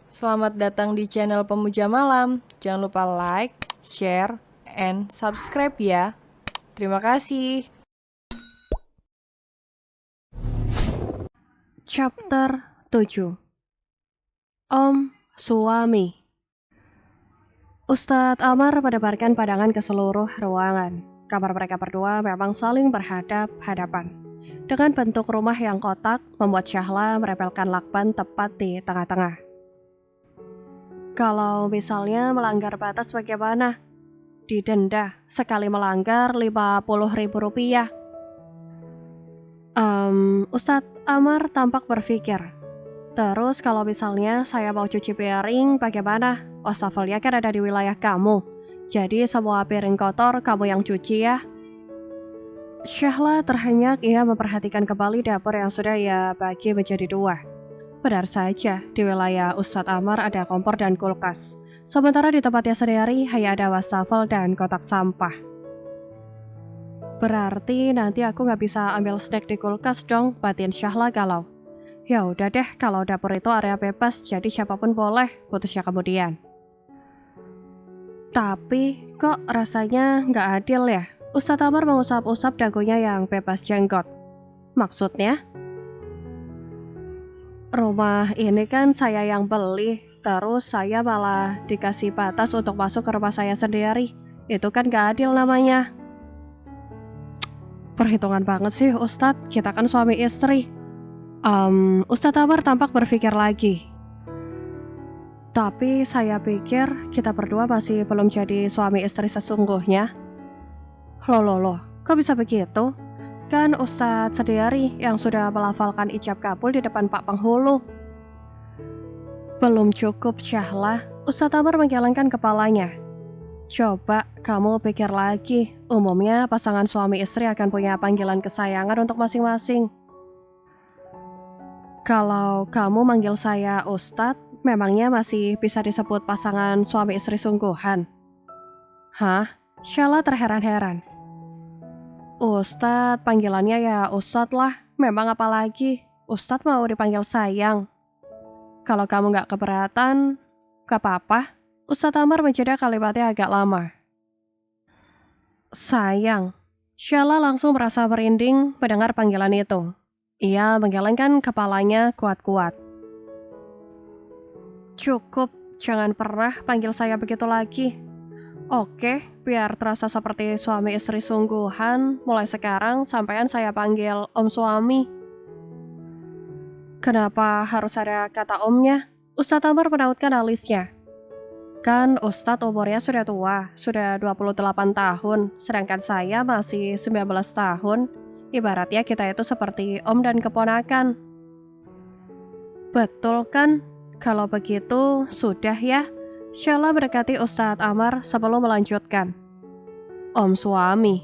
Selamat datang di channel Pemuja Malam. Jangan lupa like, share, and subscribe ya. Terima kasih. Chapter 7. Om Suami. Ustadz Amar mendebarkan pandangan ke seluruh ruangan. Kamar mereka berdua memang saling berhadap-hadapan. Dengan bentuk rumah yang kotak, membuat Syahla merepelkan lakban tepat di tengah-tengah. Kalau misalnya melanggar batas bagaimana? Didenda, sekali melanggar Rp50.000. Ustadz Amar tampak berpikir. Terus kalau misalnya saya mau cuci piring, bagaimana? Wastafelnya kan ada di wilayah kamu. Jadi semua piring kotor kamu yang cuci ya. Syahla terhenyak, ia memperhatikan kembali dapur yang sudah ia bagi menjadi dua. Benar saja, di wilayah Ustadz Amar ada kompor dan kulkas. Sementara di tempatnya sendiri hanya ada wastafel dan kotak sampah. Berarti nanti aku nggak bisa ambil snack di kulkas dong, batin Syahla galau. Ya udah deh, kalau dapur itu area bebas, jadi siapapun boleh, putusnya kemudian. Tapi kok rasanya nggak adil ya? Ustadz Amar mengusap-usap dagunya yang bebas jenggot. Maksudnya? Rumah ini kan saya yang beli, terus saya malah dikasih batas untuk masuk ke rumah saya sendiri. Itu kan nggak adil namanya. Perhitungan banget sih Ustadz, kita kan suami istri. Ustadz Amar tampak berpikir lagi. Tapi saya pikir kita berdua masih belum jadi suami istri sesungguhnya. Loh, kok bisa begitu? Kan Ustadz sendiri yang sudah melafalkan ijab kabul di depan Pak Penghulu. Belum cukup Syahla, Ustadz Amar menggelengkan kepalanya. Coba kamu pikir lagi, umumnya pasangan suami istri akan punya panggilan kesayangan untuk masing-masing. Kalau kamu manggil saya Ustadz, memangnya masih bisa disebut pasangan suami istri sungguhan? Hah? Syahla terheran-heran. Ustadz, panggilannya ya Ustadz lah, memang apalagi, Ustadz mau dipanggil sayang. Kalau kamu gak keberatan, gak apa-apa. Ustadz Amar menjeda kalimatnya agak lama. Sayang. Syahla langsung merasa merinding mendengar panggilan itu. Ia menggelengkan kepalanya kuat-kuat. Cukup, jangan pernah panggil saya begitu lagi. Oke, biar terasa seperti suami istri sungguhan, mulai sekarang sampean saya panggil Om Suami. Kenapa harus ada kata omnya? Ustadz Amar menautkan alisnya. Kan Ustadz umurnya sudah tua, sudah 28 tahun, sedangkan saya masih 19 tahun. Ibaratnya kita itu seperti om dan keponakan. Betul kan? Kalau begitu, sudah ya. Syahla mendekati Ustadz Amar sebelum melanjutkan. Om Suami.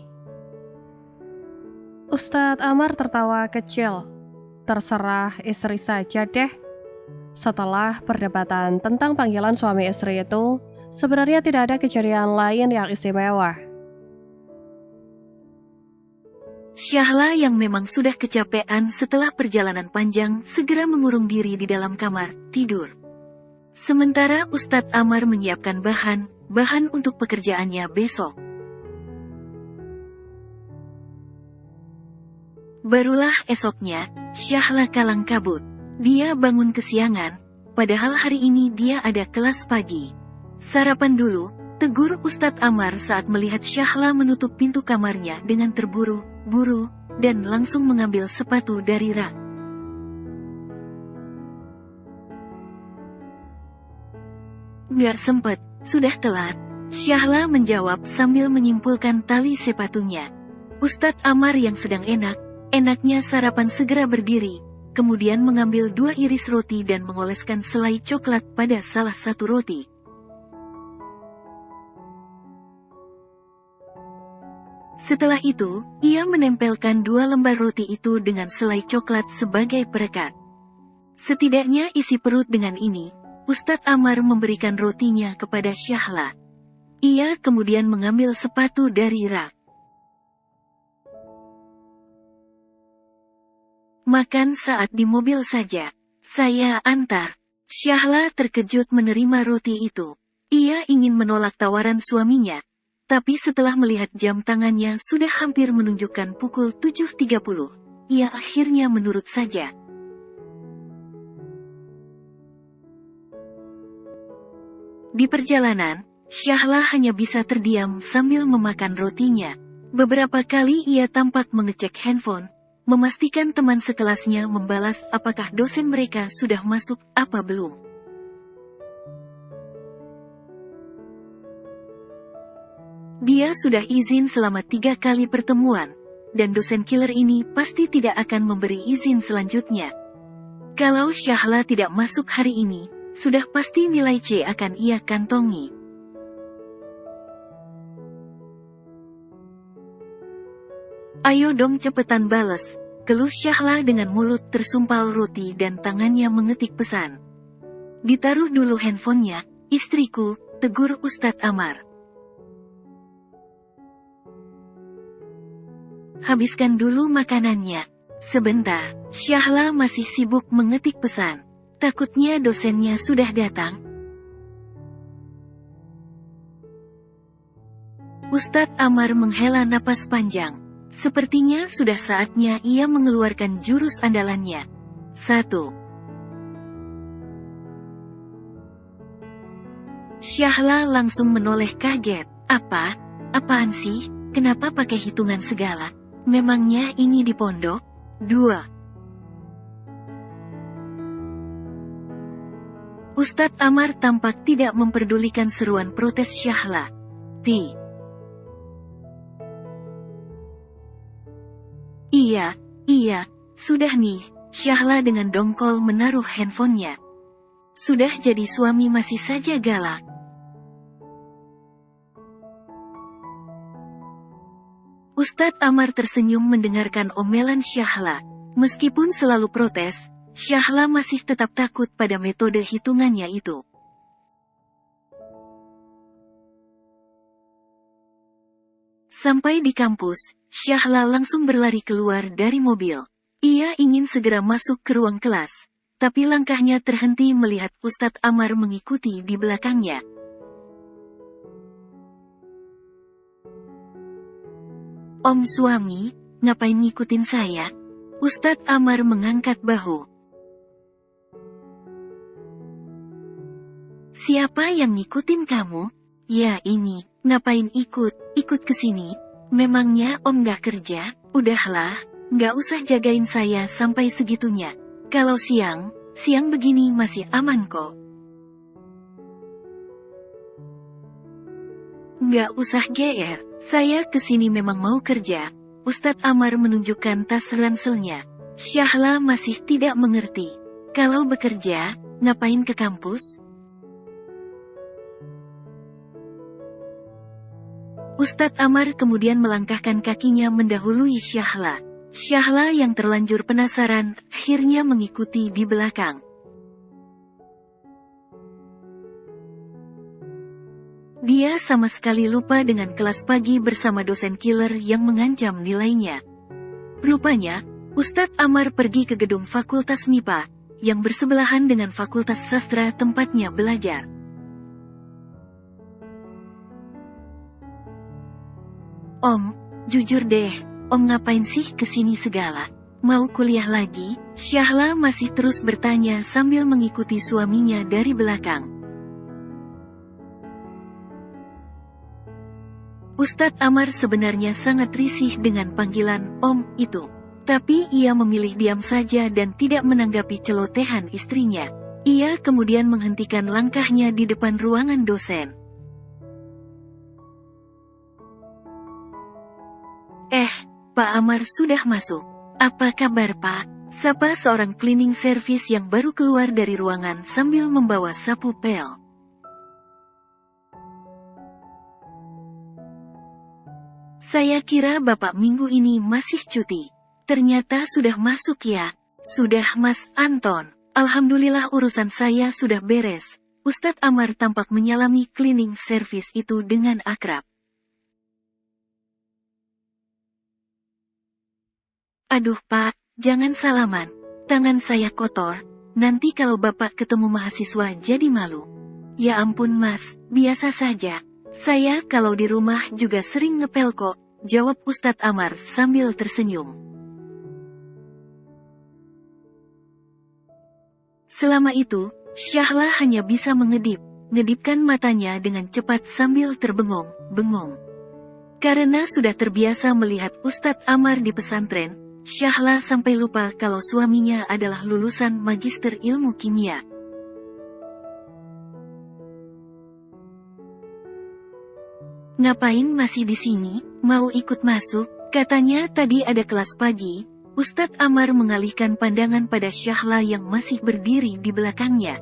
Ustadz Amar tertawa kecil. Terserah istri saja deh. Setelah perdebatan tentang panggilan suami istri itu, sebenarnya tidak ada kejadian lain yang istimewa. Syahla yang memang sudah kecapean setelah perjalanan panjang segera mengurung diri di dalam kamar tidur. Sementara Ustadz Amar menyiapkan bahan untuk pekerjaannya besok. Barulah esoknya, Syahla kalang kabut. Dia bangun kesiangan, padahal hari ini dia ada kelas pagi. Sarapan dulu, tegur Ustadz Amar saat melihat Syahla menutup pintu kamarnya dengan terburu-buru, dan langsung mengambil sepatu dari rak. Nggak sempet, sudah telat. Syahla menjawab sambil menyimpulkan tali sepatunya. Ustadz Amar yang sedang enaknya sarapan segera berdiri, kemudian mengambil 2 iris roti dan mengoleskan selai coklat pada salah satu roti. Setelah itu, ia menempelkan 2 lembar roti itu dengan selai coklat sebagai perekat. Setidaknya isi perut dengan ini, Ustadz Amar memberikan rotinya kepada Syahla. Ia kemudian mengambil sepatu dari rak. Makan saat di mobil saja, saya antar. Syahla terkejut menerima roti itu. Ia ingin menolak tawaran suaminya, tapi setelah melihat jam tangannya sudah hampir menunjukkan pukul 7.30, ia akhirnya menurut saja. Di perjalanan, Syahla hanya bisa terdiam sambil memakan rotinya. Beberapa kali ia tampak mengecek handphone, memastikan teman sekelasnya membalas apakah dosen mereka sudah masuk apa belum. Dia sudah izin selama 3 kali pertemuan, dan dosen killer ini pasti tidak akan memberi izin selanjutnya. Kalau Syahla tidak masuk hari ini, sudah pasti nilai C akan ia kantongi. Ayo dong cepetan bales, keluh Syahla dengan mulut tersumpal roti dan tangannya mengetik pesan. Ditaruh dulu handphonenya, istriku, tegur Ustadz Amar. Habiskan dulu makanannya. Sebentar, Syahla masih sibuk mengetik pesan. Takutnya dosennya sudah datang. Ustadz Amar menghela napas panjang. Sepertinya sudah saatnya ia mengeluarkan jurus andalannya. 1. Syahla langsung menoleh kaget. Apaan sih? Kenapa pakai hitungan segala? Memangnya ini di pondok? 2. Ustadz Amar tampak tidak memperdulikan seruan protes Syahla. Iya, sudah nih, Syahla dengan dongkol menaruh handphonenya. Sudah jadi suami masih saja galak. Ustadz Amar tersenyum mendengarkan omelan Syahla. Meskipun selalu protes, Syahla masih tetap takut pada metode hitungannya itu. Sampai di kampus, Syahla langsung berlari keluar dari mobil. Ia ingin segera masuk ke ruang kelas, tapi langkahnya terhenti melihat Ustadz Amar mengikuti di belakangnya. Om suami, ngapain ngikutin saya? Ustadz Amar mengangkat bahu. Siapa yang ngikutin kamu? Ya ini, ngapain ikut ke sini? Memangnya om gak kerja? Udahlah, gak usah jagain saya sampai segitunya. Kalau siang begini masih aman kok. Gak usah GR, saya kesini memang mau kerja. Ustadz Amar menunjukkan tas ranselnya. Syahla masih tidak mengerti. Kalau bekerja, ngapain ke kampus? Ustadz Amar kemudian melangkahkan kakinya mendahului Syahla. Syahla yang terlanjur penasaran, akhirnya mengikuti di belakang. Dia sama sekali lupa dengan kelas pagi bersama dosen killer yang mengancam nilainya. Rupanya, Ustadz Amar pergi ke gedung Fakultas MIPA, yang bersebelahan dengan Fakultas Sastra tempatnya belajar. Om, jujur deh, om ngapain sih kesini segala? Mau kuliah lagi? Syahla masih terus bertanya sambil mengikuti suaminya dari belakang. Ustadz Amar sebenarnya sangat risih dengan panggilan om itu. Tapi ia memilih diam saja dan tidak menanggapi celotehan istrinya. Ia kemudian menghentikan langkahnya di depan ruangan dosen. Pak Amar sudah masuk. Apa kabar Pak? Sapa seorang cleaning service yang baru keluar dari ruangan sambil membawa sapu pel. Saya kira Bapak minggu ini masih cuti. Ternyata sudah masuk ya. Sudah Mas Anton. Alhamdulillah urusan saya sudah beres. Ustadz Amar tampak menyalami cleaning service itu dengan akrab. Aduh Pak, jangan salaman. Tangan saya kotor. nanti kalau Bapak ketemu mahasiswa jadi malu. Ya ampun Mas, biasa saja. Saya kalau di rumah juga sering ngepel kok, jawab Ustadz Amar sambil tersenyum. Selama itu, Syahla hanya bisa ngedipkan matanya dengan cepat sambil terbengong-bengong. Karena sudah terbiasa melihat Ustadz Amar di pesantren, Syahla sampai lupa kalau suaminya adalah lulusan Magister Ilmu Kimia. Ngapain masih di sini? Mau ikut masuk? Katanya tadi ada kelas pagi. Ustadz Amar mengalihkan pandangan pada Syahla yang masih berdiri di belakangnya.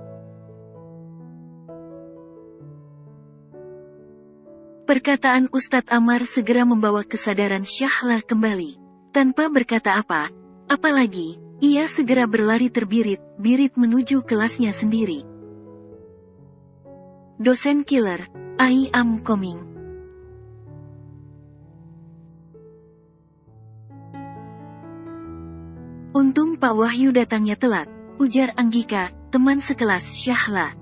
Perkataan Ustadz Amar segera membawa kesadaran Syahla kembali. Tanpa berkata apalagi, ia segera berlari terbirit-birit menuju kelasnya sendiri. Dosen killer, I am coming. Untung Pak Wahyu datangnya telat, ujar Anggika, teman sekelas Syahla.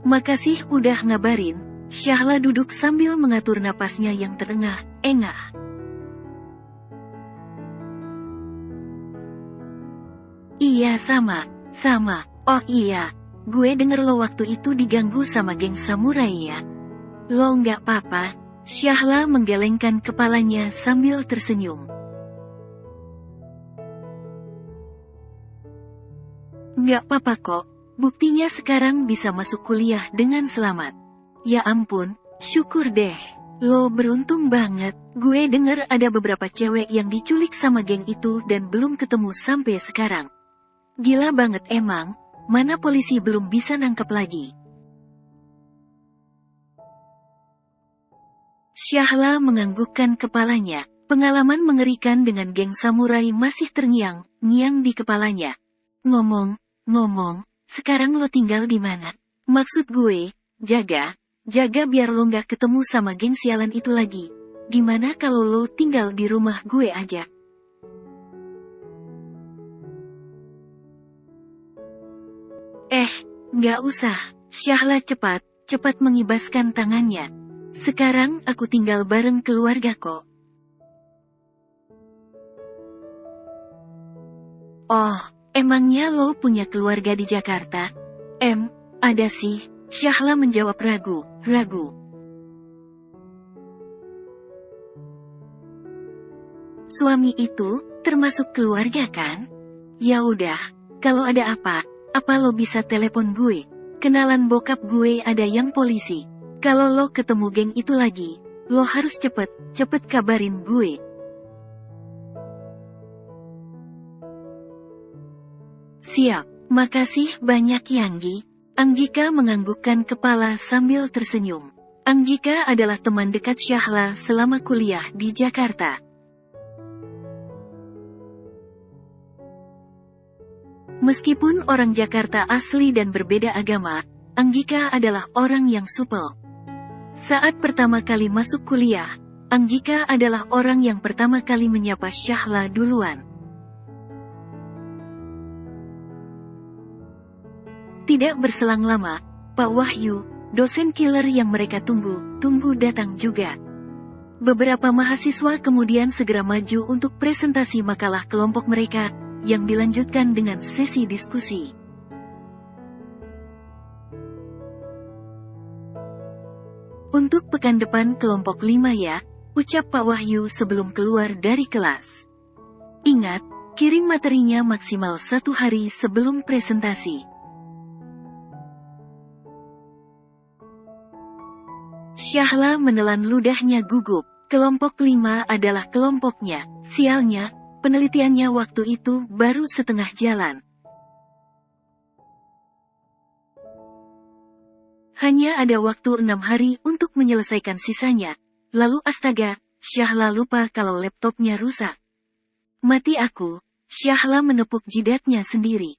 Makasih udah ngabarin. Syahla duduk sambil mengatur napasnya yang terengah-engah. Iya sama. Oh iya, gue denger lo waktu itu diganggu sama geng samurai ya. Lo nggak apa-apa? Syahla menggelengkan kepalanya sambil tersenyum. Nggak apa-apa kok, buktinya sekarang bisa masuk kuliah dengan selamat. Ya ampun, syukur deh. Lo beruntung banget. Gue denger ada beberapa cewek yang diculik sama geng itu dan belum ketemu sampai sekarang. Gila banget emang, mana polisi belum bisa nangkep lagi. Syahla menganggukkan kepalanya, pengalaman mengerikan dengan geng samurai masih terngiang-ngiang di kepalanya. Ngomong, sekarang lo tinggal di mana? Maksud gue, jaga biar lo nggak ketemu sama geng sialan itu lagi. Gimana kalau lo tinggal di rumah gue aja? Nggak usah. Syahla cepat mengibaskan tangannya. Sekarang aku tinggal bareng keluarga kok. Oh, emangnya lo punya keluarga di Jakarta? Ada sih. Syahla menjawab ragu. Suami itu termasuk keluarga kan? Ya udah, kalau ada apa lo bisa telepon gue? Kenalan bokap gue ada yang polisi. Kalau lo ketemu geng itu lagi, lo harus cepet kabarin gue. Siap, makasih banyak Yanggi. Anggika menganggukkan kepala sambil tersenyum. Anggika adalah teman dekat Syahla selama kuliah di Jakarta. Meskipun orang Jakarta asli dan berbeda agama, Anggika adalah orang yang supel. Saat pertama kali masuk kuliah, Anggika adalah orang yang pertama kali menyapa Syahla duluan. Tidak berselang lama, Pak Wahyu, dosen killer yang mereka tunggu datang juga. Beberapa mahasiswa kemudian segera maju untuk presentasi makalah kelompok mereka, yang dilanjutkan dengan sesi diskusi. Untuk pekan depan kelompok 5 ya, ucap Pak Wahyu sebelum keluar dari kelas. Ingat, kirim materinya maksimal 1 hari sebelum presentasi. Syahla menelan ludahnya gugup. Kelompok 5 adalah kelompoknya. Sialnya, penelitiannya waktu itu baru setengah jalan. Hanya ada waktu 6 hari untuk menyelesaikan sisanya. Lalu astaga, Syahla lupa kalau laptopnya rusak. Mati aku, Syahla menepuk jidatnya sendiri.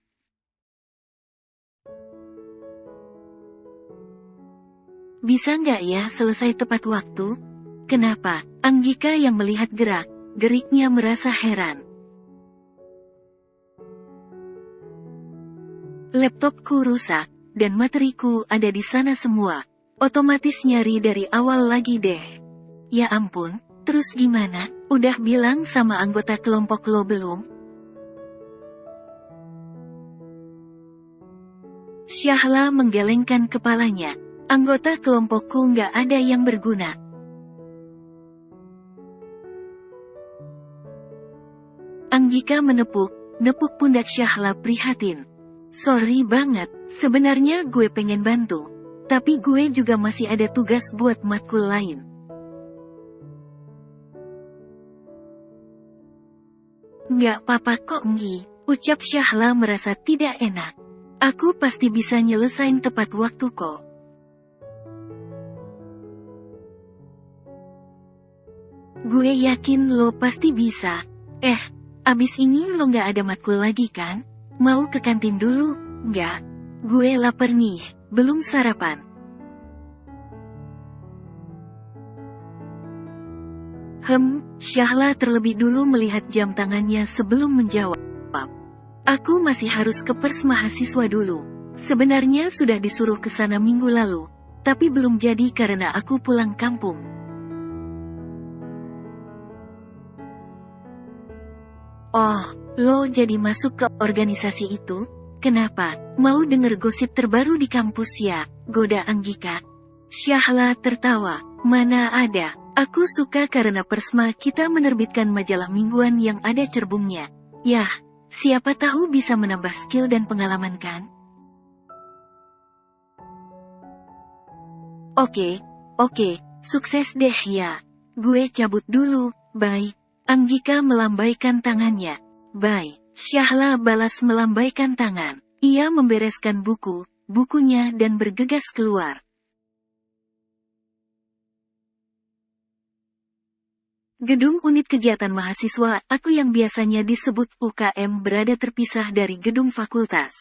Bisa nggak ya selesai tepat waktu? Kenapa? Anggika yang melihat geriknya merasa heran. Laptopku rusak, dan materiku ada di sana semua. Otomatis nyari dari awal lagi deh. Ya ampun, terus gimana? Udah bilang sama anggota kelompok lo belum? Syahla menggelengkan kepalanya. Anggota kelompokku nggak ada yang berguna. Anggika menepuk pundak Syahla prihatin. Sorry banget, sebenarnya gue pengen bantu. Tapi gue juga masih ada tugas buat matkul lain. Nggak apa-apa kok Nggi, ucap Syahla merasa tidak enak. Aku pasti bisa nyelesain tepat waktu kok. Gue yakin lo pasti bisa. Abis ini lo nggak ada matkul lagi kan? Mau ke kantin dulu? Nggak? Gue lapar nih, belum sarapan. Syahla terlebih dulu melihat jam tangannya sebelum menjawab. Aku masih harus ke pers mahasiswa dulu. Sebenarnya sudah disuruh ke sana minggu lalu, tapi belum jadi karena aku pulang kampung. Oh, lo jadi masuk ke organisasi itu? Kenapa? Mau denger gosip terbaru di kampus ya? Goda Anggika. Syahla tertawa. Mana ada. Aku suka karena Persma kita menerbitkan majalah mingguan yang ada cerbungnya. Yah, siapa tahu bisa menambah skill dan pengalaman kan? Oke, sukses deh ya. Gue cabut dulu, bye. Anggika melambaikan tangannya. Bye. Syahla balas melambaikan tangan. Ia membereskan bukunya dan bergegas keluar. Gedung unit kegiatan mahasiswa atau yang biasanya disebut UKM berada terpisah dari gedung fakultas.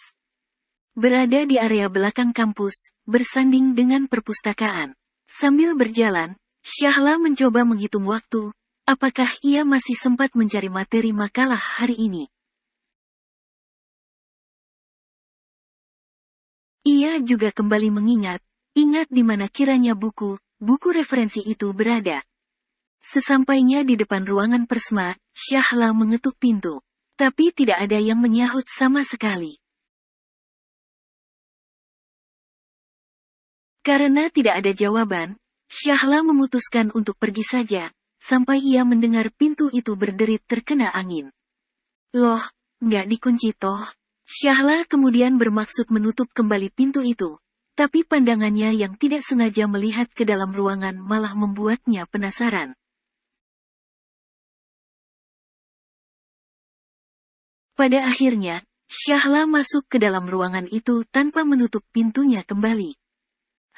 Berada di area belakang kampus, bersanding dengan perpustakaan. Sambil berjalan, Syahla mencoba menghitung waktu. Apakah ia masih sempat mencari materi makalah hari ini? Ia juga kembali ingat di mana kiranya buku referensi itu berada. Sesampainya di depan ruangan Persma, Syahla mengetuk pintu. Tapi tidak ada yang menyahut sama sekali. Karena tidak ada jawaban, Syahla memutuskan untuk pergi saja. Sampai ia mendengar pintu itu berderit terkena angin. Loh, nggak dikunci toh? Syahla kemudian bermaksud menutup kembali pintu itu. Tapi pandangannya yang tidak sengaja melihat ke dalam ruangan malah membuatnya penasaran. Pada akhirnya, Syahla masuk ke dalam ruangan itu tanpa menutup pintunya kembali.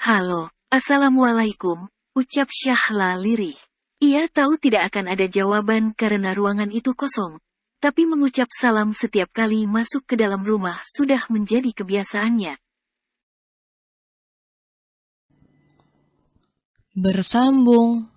Halo, Assalamualaikum, ucap Syahla lirih. Ia tahu tidak akan ada jawaban karena ruangan itu kosong, tapi mengucap salam setiap kali masuk ke dalam rumah sudah menjadi kebiasaannya. Bersambung.